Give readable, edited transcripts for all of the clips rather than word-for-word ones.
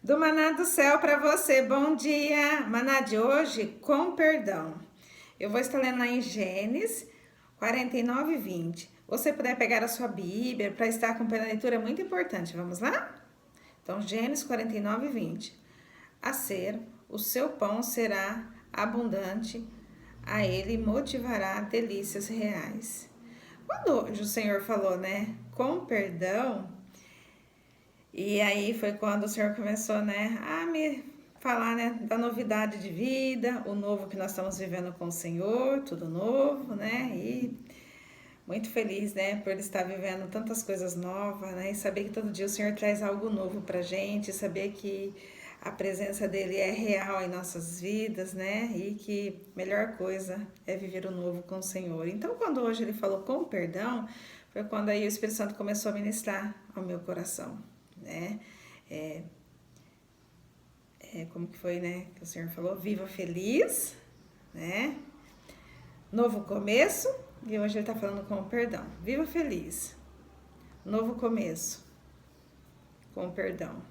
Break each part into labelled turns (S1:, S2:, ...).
S1: Do Maná do Céu para você, bom dia! Maná de hoje, com perdão. Eu vou estar lendo lá em Gênesis 49 e 20. Você puder pegar a sua Bíblia para estar acompanhando a leitura, é muito importante. Vamos lá? Então, Gênesis 49 e 20. A ser, o seu pão será abundante, a ele motivará delícias reais. Quando o Senhor falou, né, com perdão, e aí foi quando o Senhor começou, né, a me falar, né, da novidade de vida, o novo que nós estamos vivendo com o Senhor, tudo novo, né, e muito feliz, né, por estar vivendo tantas coisas novas, né, e saber que todo dia o Senhor traz algo novo pra gente, saber que a presença dele é real em nossas vidas, né, e que a melhor coisa é viver o novo com o Senhor. Então, quando hoje ele falou com perdão, foi quando aí o Espírito Santo começou a ministrar ao meu coração, né, é, como que foi, né, que o Senhor falou, viva feliz, né, novo começo, e hoje ele está falando com perdão. Viva feliz. Novo começo. Com perdão.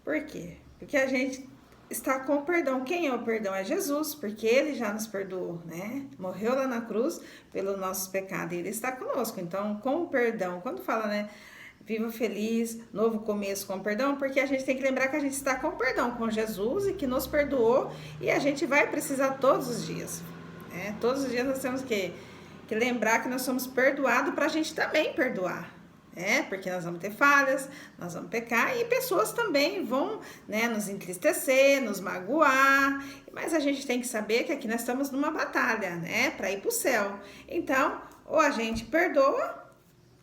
S1: Por quê? Porque a gente está com perdão. Quem é o perdão? É Jesus, porque ele já nos perdoou, né? Morreu lá na cruz pelos nossos pecados e ele está conosco. Então, com perdão, quando fala, né? Viva feliz, novo começo com perdão, porque a gente tem que lembrar que a gente está com perdão com Jesus e que nos perdoou e a gente vai precisar todos os dias. Né? Todos os dias nós temos que lembrar que nós somos perdoados para a gente também perdoar. Porque nós vamos ter falhas, nós vamos pecar e pessoas também vão, né, nos entristecer, nos magoar, mas a gente tem que saber que aqui nós estamos numa batalha, né, para ir para o céu. Então, ou a gente perdoa,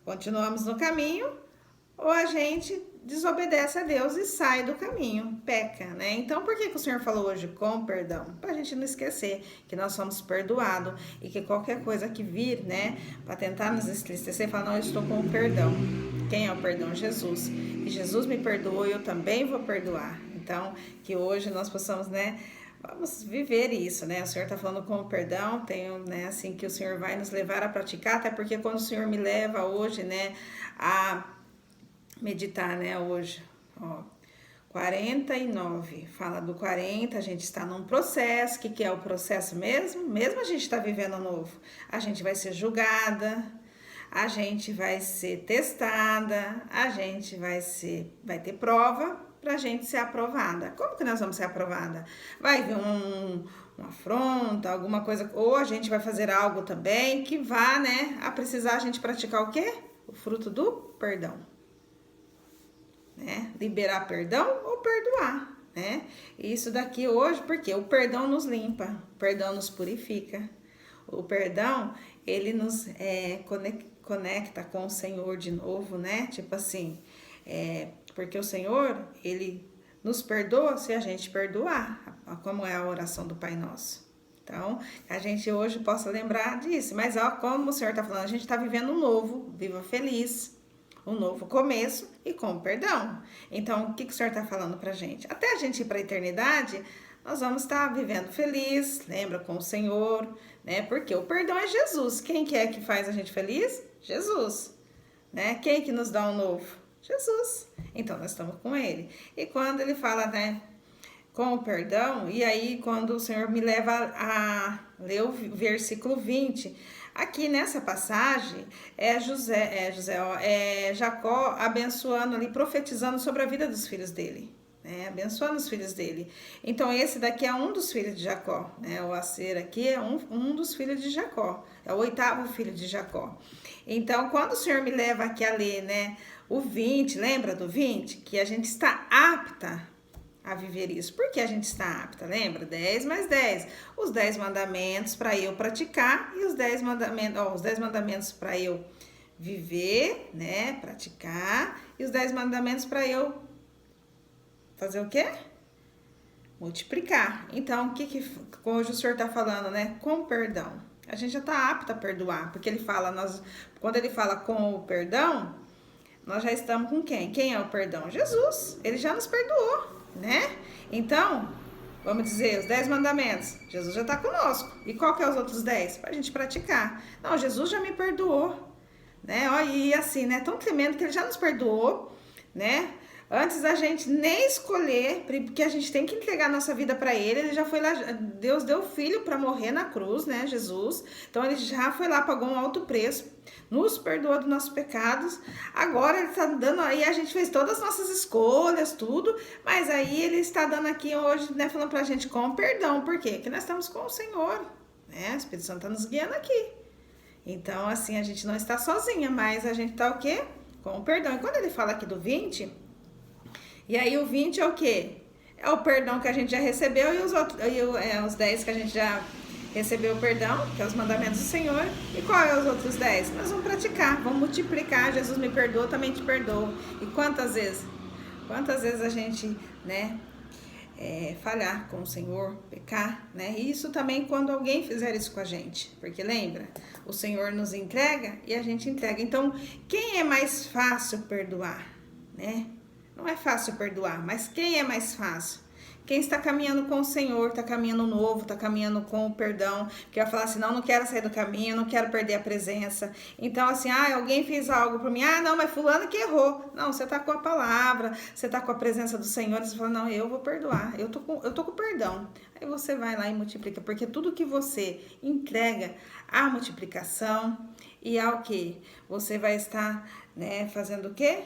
S1: continuamos no caminho, ou a gente desobedece a Deus e sai do caminho, peca, né? Então, por que o Senhor falou hoje com perdão? Pra gente não esquecer que nós somos perdoados e que qualquer coisa que vir, né, para tentar nos entristecer, fala, não, eu estou com o perdão. Quem é o perdão? Jesus. E Jesus me perdoou e eu também vou perdoar. Então, que hoje nós possamos, né, vamos viver isso, né? O Senhor está falando com o perdão, tenho, né, assim, que o Senhor vai nos levar a praticar, até porque quando o Senhor me leva hoje, né, a meditar, né, hoje, ó, 49, fala do 40, a gente está num processo, o que é o processo mesmo? Mesmo a gente está vivendo novo, a gente vai ser julgada, a gente vai ser testada, a gente vai ter prova pra gente ser aprovada. Como que nós vamos ser aprovada? Vai vir uma afronta, alguma coisa, ou a gente vai fazer algo também que vá, né, a precisar a gente praticar o quê? O fruto do perdão. Né? Liberar perdão ou perdoar, né? Isso daqui hoje, porque o perdão nos limpa, o perdão nos purifica, o perdão, ele nos conecta com o Senhor de novo, né? Tipo assim, porque o Senhor, ele nos perdoa se a gente perdoar, como é a oração do Pai Nosso. Então, a gente hoje possa lembrar disso, mas ó, como o Senhor tá falando, a gente tá vivendo um novo, viva feliz, um novo começo e com perdão. Então, o que o Senhor está falando pra gente? Até a gente ir para a eternidade, nós vamos estar vivendo feliz, lembra, com o Senhor, né? Porque o perdão é Jesus. Quem que é que faz a gente feliz? Jesus, né? Quem que nos dá um novo? Jesus. Então, nós estamos com Ele. E quando Ele fala, né, com o perdão, e aí quando o Senhor me leva a ler o versículo 20, aqui nessa passagem é Jacó abençoando ali, profetizando sobre a vida dos filhos dele, né? Abençoando os filhos dele. Então esse daqui é um dos filhos de Jacó, né? O Aser aqui é um dos filhos de Jacó, é o 8º filho de Jacó. Então quando o Senhor me leva aqui a ler, né, o 20, lembra do 20? Que a gente está apta a viver isso. Por que a gente está apta? Lembra? 10 mais 10. Os 10 mandamentos para eu praticar e os 10 mandamentos para eu viver, né? Praticar. E os 10 mandamentos para eu fazer o quê? Multiplicar. Então, o que hoje o Senhor está falando, né? Com perdão. A gente já está apta a perdoar, porque ele fala, quando ele fala com o perdão, nós já estamos com quem? Quem é o perdão? Jesus. Ele já nos perdoou, né? Então, vamos dizer, os 10 mandamentos, Jesus já está conosco. E qual que é os outros 10? Para a gente praticar. Não, Jesus já me perdoou, né? Ó, e assim, né? Tão tremendo que ele já nos perdoou, né? Antes da gente nem escolher, porque a gente tem que entregar a nossa vida para ele já foi lá, Deus deu o filho para morrer na cruz, né, Jesus. Então ele já foi lá, pagou um alto preço, nos perdoou dos nossos pecados. Agora ele está dando aí, a gente fez todas as nossas escolhas, tudo, mas aí ele está dando aqui hoje, né, falando pra gente com perdão. Por quê? Porque nós estamos com o Senhor, né? O Espírito Santo está nos guiando aqui. Então, assim, a gente não está sozinha, mas a gente está o quê? Com o perdão. E quando ele fala aqui do 20, e aí o 20 é o quê? É o perdão que a gente já recebeu e os 10 que a gente já recebeu o perdão, que é os mandamentos do Senhor. E qual é os outros 10? Nós vamos praticar, vamos multiplicar. Jesus me perdoa, também te perdoa. E quantas vezes? Quantas vezes a gente, né, falhar com o Senhor, pecar, né? E isso também quando alguém fizer isso com a gente. Porque lembra, o Senhor nos entrega e a gente entrega. Então, quem é mais fácil perdoar, né? Não é fácil perdoar, mas quem é mais fácil? Quem está caminhando com o Senhor, está caminhando novo, está caminhando com o perdão, que vai falar assim, não quero sair do caminho, não quero perder a presença. Então, assim, alguém fez algo para mim, não, mas fulano que errou. Não, você está com a palavra, você está com a presença do Senhor, você fala, não, eu vou perdoar, eu tô com perdão. Aí você vai lá e multiplica, porque tudo que você entrega à multiplicação e ao que você vai estar, né, fazendo o quê?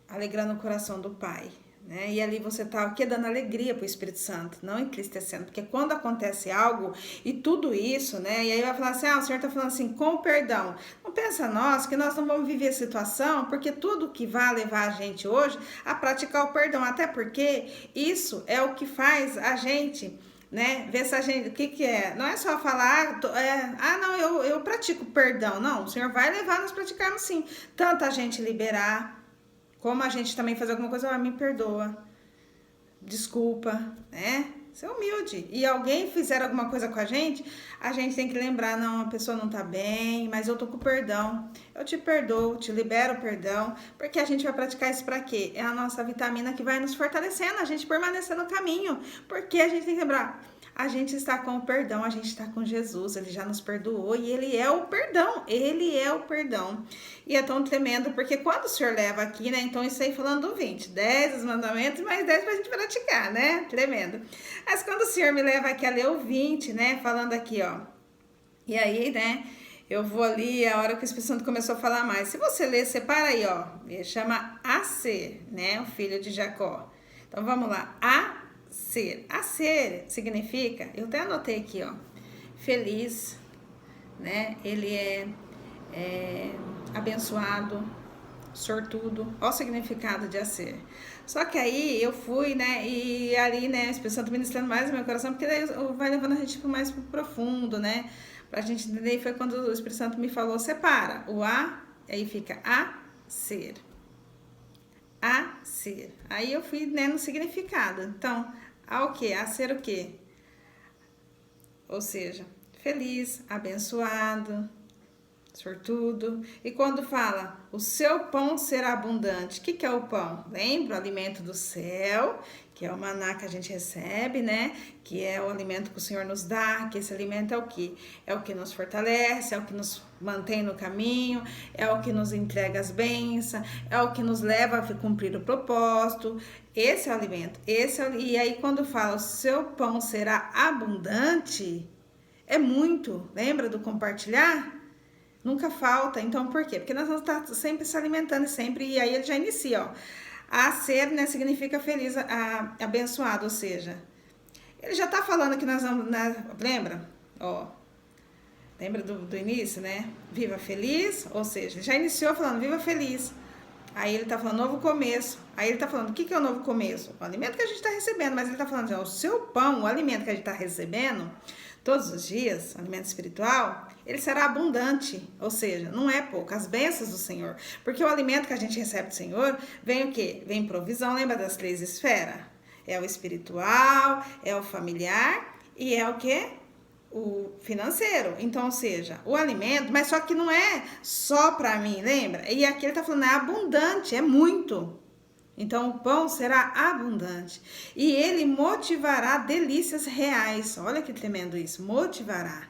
S1: Alegrando o coração do Pai, né? E ali você tá o quê? Dando alegria pro Espírito Santo, não entristecendo, porque quando acontece algo e tudo isso, né? E aí vai falar assim, o Senhor tá falando assim, com perdão. Não pensa nós que nós não vamos viver a situação, porque tudo que vai levar a gente hoje a praticar o perdão, até porque isso é o que faz a gente, né? Ver se a gente, o que é? Não é só falar, não, eu pratico perdão. Não, o Senhor vai levar nós praticarmos sim. Tanto a gente liberar, como a gente também fazer alguma coisa, me perdoa, desculpa, né? Ser humilde. E alguém fizer alguma coisa com a gente tem que lembrar, não, a pessoa não tá bem, mas eu tô com perdão. Eu te perdoo, te libero o perdão, porque a gente vai praticar isso pra quê? É a nossa vitamina que vai nos fortalecendo, a gente permanecer no caminho, porque a gente tem que lembrar, a gente está com o perdão, a gente está com Jesus, ele já nos perdoou e ele é o perdão, ele é o perdão. E é tão tremendo, porque quando o Senhor leva aqui, né, então isso aí falando do 20, 10 os mandamentos, mais 10 pra gente praticar, né, tremendo. Mas quando o Senhor me leva aqui a ler o 20, né, falando aqui, ó, e aí, né, eu vou ali, a hora que o Espírito Santo começou a falar mais, se você ler, separa aí, ó, ele chama Aser, né, o filho de Jacó. Então vamos lá, Aser significa, eu até anotei aqui, ó, feliz, né? Ele é abençoado, sortudo, ó o significado de Aser. Só que aí eu fui, né, e ali, né, o Espírito Santo ministrando mais no meu coração, porque daí vai levando a gente mais pro profundo, né, pra gente entender. E foi quando o Espírito Santo me falou, separa o aí fica Aser. Aser. Aí eu fui, né, no significado. Então, o quê? Aser o quê? Ou seja, feliz, abençoado, sortudo. E quando fala, o seu pão será abundante. O que é o pão? Lembra o alimento do céu, que é o maná que a gente recebe, né? Que é o alimento que o Senhor nos dá, que esse alimento é o que? É o que nos fortalece, é o que nos mantém no caminho, é o que nos entrega as bênçãos, é o que nos leva a cumprir o propósito. Esse é o alimento. E aí quando fala, o seu pão será abundante, é muito. Lembra do compartilhar? Nunca falta. Então, por quê? Porque nós vamos estar sempre se alimentando, sempre. E aí ele já inicia, ó. Aser, né, significa feliz, abençoado, ou seja, ele já tá falando que nós vamos, né, lembra? Ó, lembra do início, né? Viva feliz, ou seja, já iniciou falando viva feliz. Aí ele tá falando novo começo. Aí ele tá falando, o que é o novo começo? O alimento que a gente tá recebendo, mas ele tá falando, o seu pão, o alimento que a gente tá recebendo todos os dias, alimento espiritual, ele será abundante, ou seja, não é pouco, as bênçãos do Senhor, porque o alimento que a gente recebe do Senhor, vem o quê? Vem provisão, lembra das 3 esferas? É o espiritual, é o familiar e é o quê? O financeiro. Então, ou seja, o alimento, mas só que não é só para mim, lembra? E aqui ele tá falando, é abundante, é muito. Então, o pão será abundante e ele motivará delícias reais. Olha que tremendo isso, motivará.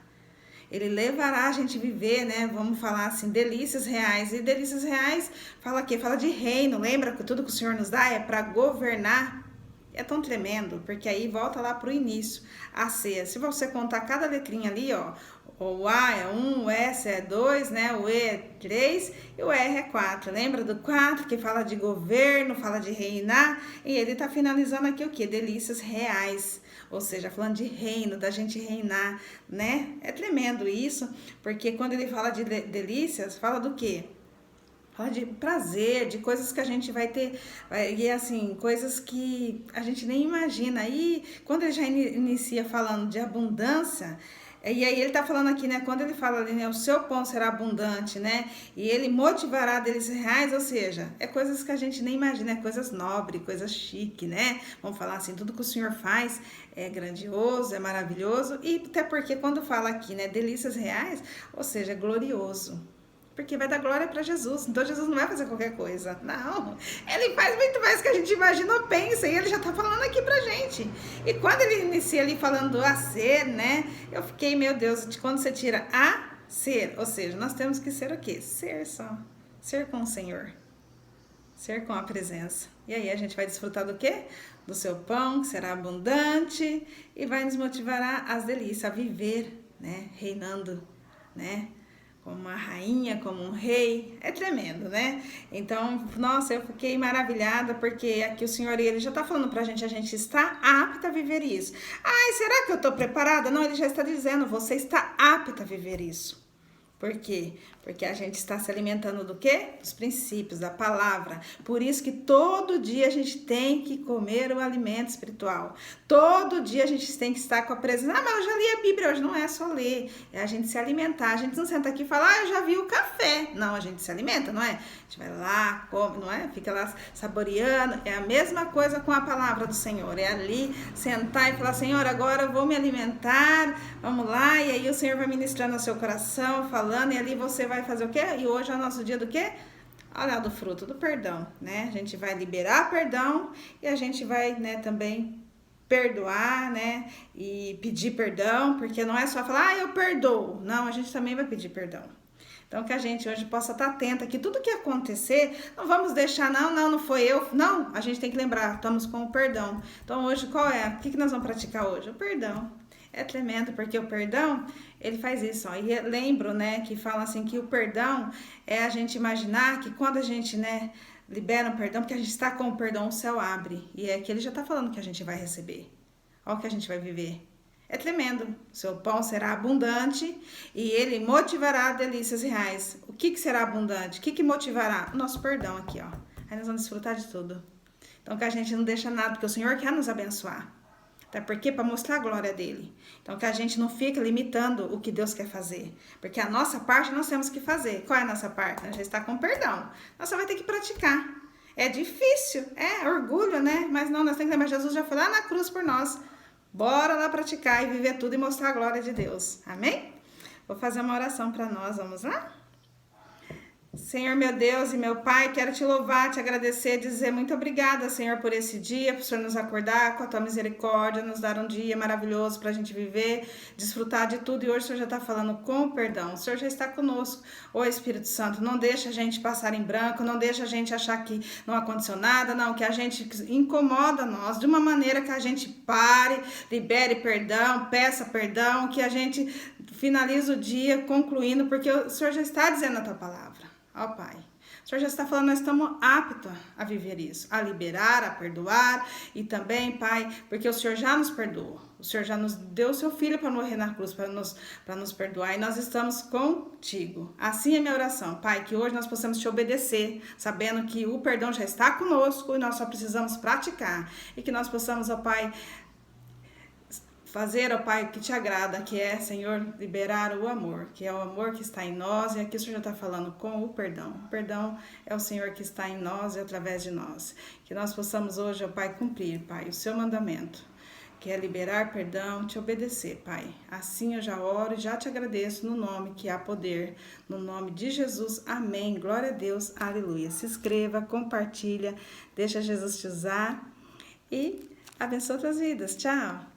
S1: Ele levará a gente viver, né? Vamos falar assim, delícias reais. E delícias reais fala o quê? Fala de reino. Lembra que tudo que o Senhor nos dá é para governar? É tão tremendo, porque aí volta lá pro início. A C, se você contar cada letrinha ali, ó, o A é 1, o S é 2, né? O E é 3 e o R é 4. Lembra do 4 que fala de governo, fala de reinar? E ele tá finalizando aqui o quê? Delícias reais. Ou seja, falando de reino, da gente reinar, né? É tremendo isso, porque quando ele fala de delícias, fala do quê? Fala de prazer, de coisas que a gente vai ter, e assim, coisas que a gente nem imagina. E quando ele já inicia falando de abundância, e aí ele tá falando aqui, né, quando ele fala ali, né, o seu pão será abundante, né, e ele motivará delícias reais, ou seja, é coisas que a gente nem imagina, é coisas nobres, coisas chique, né, vamos falar assim, tudo que o Senhor faz é grandioso, é maravilhoso, e até porque quando fala aqui, né, delícias reais, ou seja, é glorioso. Porque vai dar glória para Jesus. Então Jesus não vai fazer qualquer coisa. Não. Ele faz muito mais que a gente imagina ou pensa. E ele já tá falando aqui pra gente. E quando ele inicia ali falando a ser, né? Eu fiquei, meu Deus, de quando você tira a ser. Ou seja, nós temos que ser o quê? Ser só. Ser com o Senhor. Ser com a presença. E aí a gente vai desfrutar do quê? Do seu pão, que será abundante. E vai nos motivar às delícias, a viver, né? Reinando, né? Como uma rainha, como um rei, é tremendo, né? Então, nossa, eu fiquei maravilhada, porque aqui o Senhor, ele já tá falando pra gente, a gente está apta a viver isso. Ai, será que eu tô preparada? Não, ele já está dizendo, você está apta a viver isso. Por quê? Porque a gente está se alimentando do quê? Dos princípios, da palavra. Por isso que todo dia a gente tem que comer o alimento espiritual. Todo dia a gente tem que estar com a presença. Ah, mas eu já li a Bíblia. Hoje não é só ler, é a gente se alimentar. A gente não senta aqui e fala, ah, eu já vi o café. Não, a gente se alimenta, não é? A gente vai lá, come, não é? Fica lá saboreando. É a mesma coisa com a palavra do Senhor. É ali sentar e falar, Senhor, agora eu vou me alimentar. Vamos lá. E aí o Senhor vai ministrar no seu coração, falando, e ali você vai fazer o quê? E hoje é o nosso dia do quê? Olha, do fruto do perdão, né? A gente vai liberar perdão e a gente vai, né, também perdoar, né? E pedir perdão, porque não é só falar, ah, eu perdoo. Não, a gente também vai pedir perdão. Então, que a gente hoje possa estar atenta que tudo que acontecer, não vamos deixar, não foi eu. Não, a gente tem que lembrar, estamos com o perdão. Então, hoje, qual é? O que nós vamos praticar hoje? O perdão. É tremendo, porque o perdão, ele faz isso, ó. E lembro, né, que fala assim, que o perdão é a gente imaginar que quando a gente, né, libera o perdão, porque a gente está com o perdão, o céu abre. E é que ele já está falando que a gente vai receber. Olha o que a gente vai viver. É tremendo. Seu pão será abundante e ele motivará delícias reais. O que será abundante? O que motivará? O nosso perdão aqui, ó. Aí nós vamos desfrutar de tudo. Então, que a gente não deixa nada, porque o Senhor quer nos abençoar. Até porque para mostrar a glória dele. Então, que a gente não fique limitando o que Deus quer fazer. Porque a nossa parte nós temos que fazer. Qual é a nossa parte? A gente está com perdão. Nós só vai ter que praticar. É difícil, é orgulho, né? Mas não, nós temos que lembrar, Jesus já foi lá na cruz por nós. Bora lá praticar e viver tudo e mostrar a glória de Deus. Amém? Vou fazer uma oração para nós, vamos lá? Senhor, meu Deus e meu Pai, quero te louvar, te agradecer, dizer muito obrigada, Senhor, por esse dia, por o Senhor nos acordar com a tua misericórdia, nos dar um dia maravilhoso para a gente viver, desfrutar de tudo. E hoje o Senhor já está falando com perdão, o Senhor já está conosco. Ô Espírito Santo, não deixa a gente passar em branco, não deixa a gente achar que não aconteceu nada, não, que a gente incomoda nós, de uma maneira que a gente pare, libere perdão, peça perdão, que a gente finalize o dia concluindo, porque o Senhor já está dizendo a tua palavra. Ó Pai, o Senhor já está falando, nós estamos aptos a viver isso, a liberar, a perdoar e também, Pai, porque o Senhor já nos perdoou, o Senhor já nos deu o seu Filho para morrer na cruz, para nos perdoar e nós estamos contigo. Assim é minha oração, Pai, que hoje nós possamos te obedecer, sabendo que o perdão já está conosco e nós só precisamos praticar e que nós possamos, ó Pai, fazer, ó Pai, o que te agrada, que é, Senhor, liberar o amor, que é o amor que está em nós, e aqui o Senhor já está falando com o perdão. O perdão é o Senhor que está em nós e através de nós. Que nós possamos hoje, ó Pai, cumprir, Pai, o seu mandamento, que é liberar perdão, te obedecer, Pai. Assim eu já oro e já te agradeço no nome que há poder, no nome de Jesus. Amém. Glória a Deus. Aleluia. Se inscreva, compartilha, deixa Jesus te usar e abençoe outras vidas. Tchau.